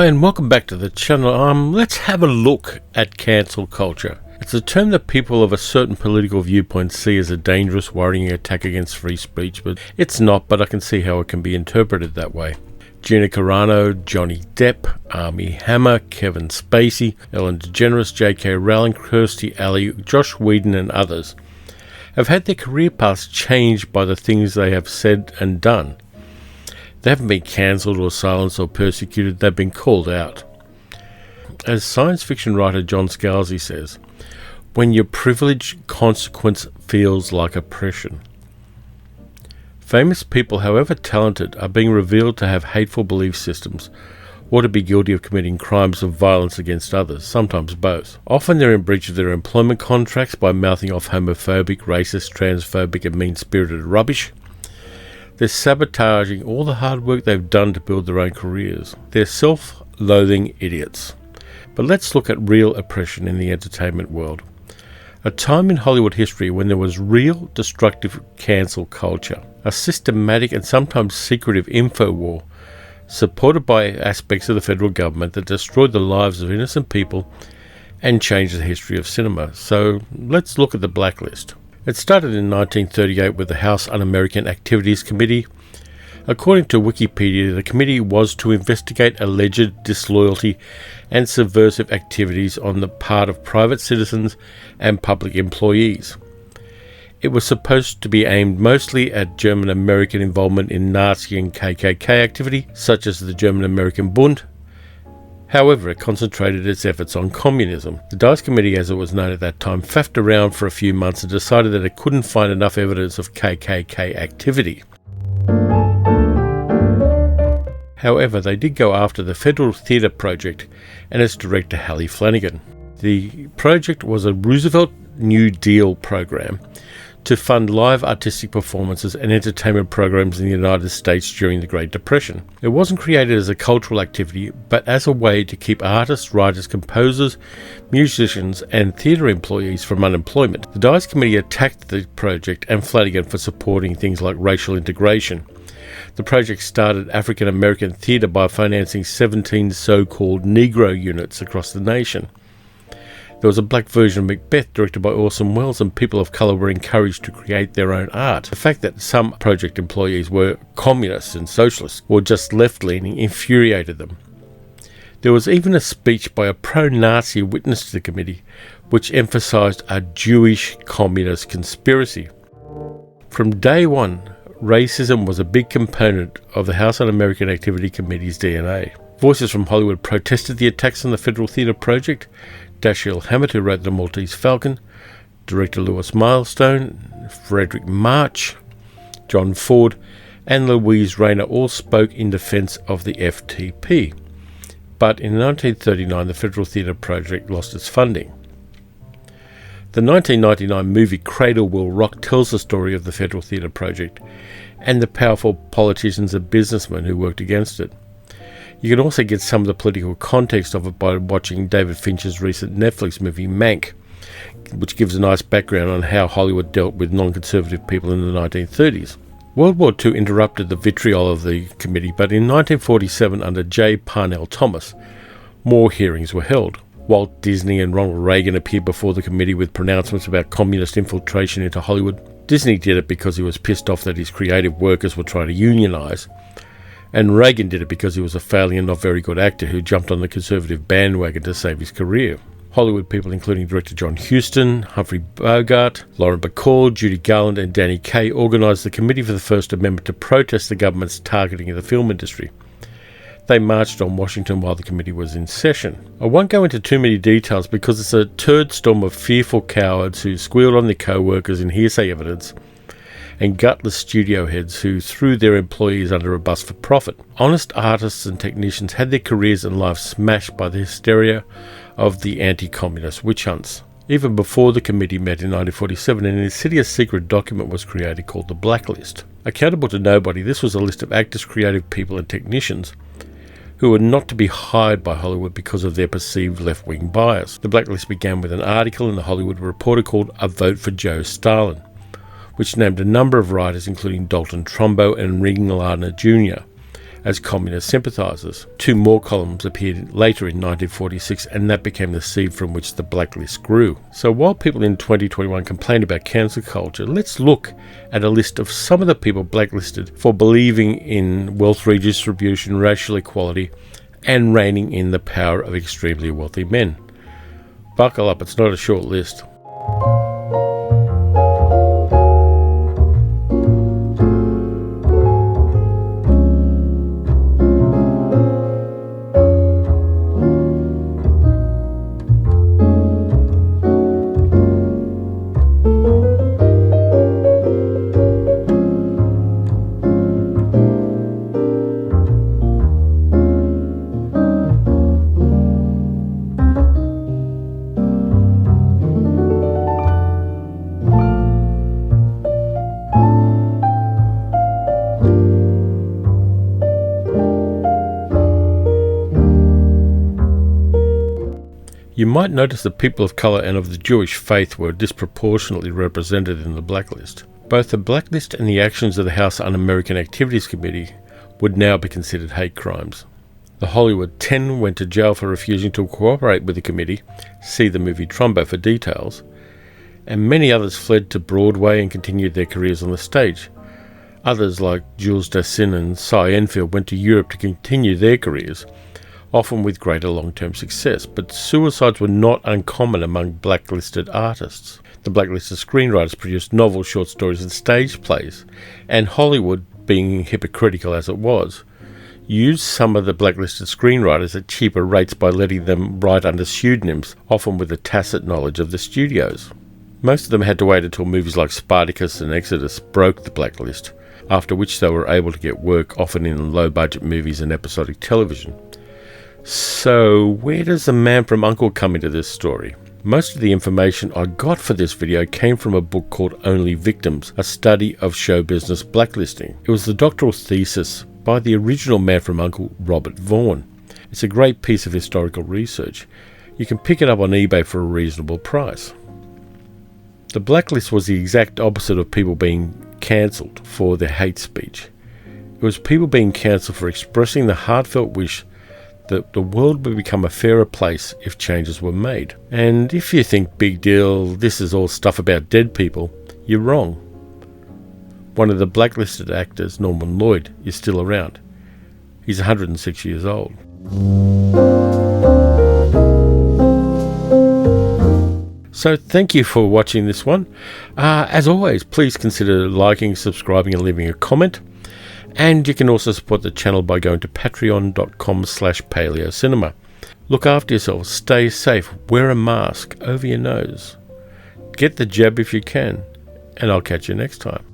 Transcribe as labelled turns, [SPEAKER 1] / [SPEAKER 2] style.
[SPEAKER 1] and welcome back to the channel. Let's have a look at cancel culture. It's a term that people of a certain political viewpoint see as a dangerous, worrying attack against free speech, but it's not, but I can see how it can be interpreted that way. Gina Carano, Johnny Depp, Armie Hammer, Kevin Spacey, Ellen DeGeneres, J.K. Rowling, Kirstie Alley, Josh Whedon and others have had their career paths changed by the things they have said and done. They haven't been cancelled or silenced or persecuted, they've been called out. As science fiction writer John Scalzi says, when your privilege consequence feels like oppression. Famous people, however talented, are being revealed to have hateful belief systems or to be guilty of committing crimes of violence against others, sometimes both. Often they're in breach of their employment contracts by mouthing off homophobic, racist, transphobic and mean-spirited rubbish. They're sabotaging all the hard work they've done to build their own careers. They're self-loathing idiots. But let's look at real oppression in the entertainment world. A time in Hollywood history when there was real destructive cancel culture. A systematic and sometimes secretive info war supported by aspects of the federal government that destroyed the lives of innocent people and changed the history of cinema. So let's look at the Blacklist. It started in 1938 with the House UnAmerican Activities Committee. According to Wikipedia, the committee was to investigate alleged disloyalty and subversive activities on the part of private citizens and public employees. It was supposed to be aimed mostly at German-American involvement in Nazi and KKK activity, such as the German-American Bund. However, it concentrated its efforts on communism. The Dice Committee, as it was known at that time, faffed around for a few months and decided that it couldn't find enough evidence of KKK activity. However, they did go after the Federal Theatre Project and its director Hallie Flanagan. The project was a Roosevelt New Deal program to fund live artistic performances and entertainment programs in the United States during the Great Depression. It wasn't created as a cultural activity, but as a way to keep artists, writers, composers, musicians, and theatre employees from unemployment. The Dice Committee attacked the project and Flanagan for supporting things like racial integration. The project started African American theatre by financing 17 so-called Negro units across the nation. There was a black version of Macbeth directed by Orson Welles, and people of colour were encouraged to create their own art. The fact that some project employees were communists and socialists or just left-leaning infuriated them. There was even a speech by a pro-Nazi witness to the committee which emphasised a Jewish communist conspiracy. From day one, racism was a big component of the House Un-American Activities Committee's DNA. Voices from Hollywood protested the attacks on the Federal Theatre Project. Dashiell Hammett, who wrote The Maltese Falcon, director Louis Milestone, Frederick March, John Ford, and Louise Rayner all spoke in defence of the FTP. But in 1939, the Federal Theatre Project lost its funding. The 1999 movie Cradle Will Rock tells the story of the Federal Theatre Project and the powerful politicians and businessmen who worked against it. You can also get some of the political context of it by watching David Fincher's recent Netflix movie Mank, which gives a nice background on how Hollywood dealt with non-conservative people in the 1930s. World War II interrupted the vitriol of the committee, but in 1947, under J. Parnell Thomas, more hearings were held. Walt Disney and Ronald Reagan appeared before the committee with pronouncements about communist infiltration into Hollywood. Disney did it because he was pissed off that his creative workers were trying to unionize, and Reagan did it because he was a failing and not very good actor who jumped on the conservative bandwagon to save his career. Hollywood people including director John Huston, Humphrey Bogart, Lauren Bacall, Judy Garland and Danny Kaye organised the Committee for the First Amendment to protest the government's targeting of the film industry. They marched on Washington while the committee was in session. I won't go into too many details because it's a turd storm of fearful cowards who squealed on their co-workers in hearsay evidence, and gutless studio heads who threw their employees under a bus for profit. Honest artists and technicians had their careers and lives smashed by the hysteria of the anti-communist witch hunts. Even before the committee met in 1947, an insidious secret document was created called the Blacklist. Accountable to nobody, this was a list of actors, creative people and technicians who were not to be hired by Hollywood because of their perceived left-wing bias. The Blacklist began with an article in the Hollywood Reporter called A Vote for Joe Stalin, which named a number of writers including Dalton Trumbo and Ring Lardner Jr. as communist sympathisers. 2 more columns appeared later in 1946, and that became the seed from which the Blacklist grew. So while people in 2021 complain about cancel culture, let's look at a list of some of the people blacklisted for believing in wealth redistribution, racial equality, and reining in the power of extremely wealthy men. Buckle up, it's not a short list. You might notice that people of colour and of the Jewish faith were disproportionately represented in the Blacklist. Both the Blacklist and the actions of the House UnAmerican Activities Committee would now be considered hate crimes. The Hollywood 10 went to jail for refusing to cooperate with the committee, see the movie Trumbo for details, and many others fled to Broadway and continued their careers on the stage. Others like Jules Dassin and Cy Enfield went to Europe to continue their careers, often with greater long-term success, but suicides were not uncommon among blacklisted artists. The blacklisted screenwriters produced novels, short stories and stage plays, and Hollywood, being hypocritical as it was, used some of the blacklisted screenwriters at cheaper rates by letting them write under pseudonyms, often with a tacit knowledge of the studios. Most of them had to wait until movies like Spartacus and Exodus broke the blacklist, after which they were able to get work, often in low-budget movies and episodic television. So, where does the man from U.N.C.L.E. come into this story? Most of the information I got for this video came from a book called Only Victims, a study of show business blacklisting. It was the doctoral thesis by the original man from U.N.C.L.E., Robert Vaughan. It's a great piece of historical research. You can pick it up on eBay for a reasonable price. The blacklist was the exact opposite of people being cancelled for their hate speech. It was people being cancelled for expressing the heartfelt wish that the world would become a fairer place if changes were made. And if you think, big deal, this is all stuff about dead people, you're wrong. One of the blacklisted actors, Norman Lloyd, is still around. He's 106 years old. So thank you for watching this one. As always, please consider liking, subscribing and leaving a comment. And you can also support the channel by going to patreon.com/paleocinema. Look after yourself, stay safe, wear a mask over your nose. Get the jab if you can, and I'll catch you next time.